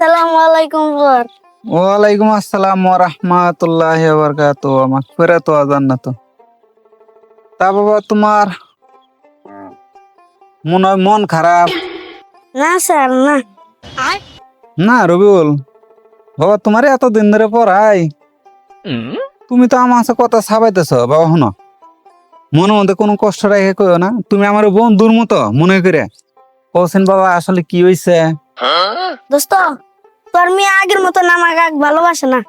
সালামু আলাইকুম স্যার। ওয়ালাইকুম আসসালাম ওয়া রাহমাতুল্লাহি ওয়া বারাকাতুহু। মাগফিরাতু ওয়া জান্নাতু। তা বাবা, তোমার মনে হয় মন খারাপ? না স্যার, না। না রবিউল, বাবা তোমার এত দিন ধরে পড়াই, তুমি তো আমার কাছে কথা ছাপাইতেছ বাবা। শোনো, মনের মধ্যে কোনো কষ্ট রেখে কইও না, তুমি আমার বন্ধুর মতো মনে করে কছেন বাবা আসলে কি হয়েছে। দোস্ত, তোর মেয়ে আগের মতো আমাকে ভালোবাসে না।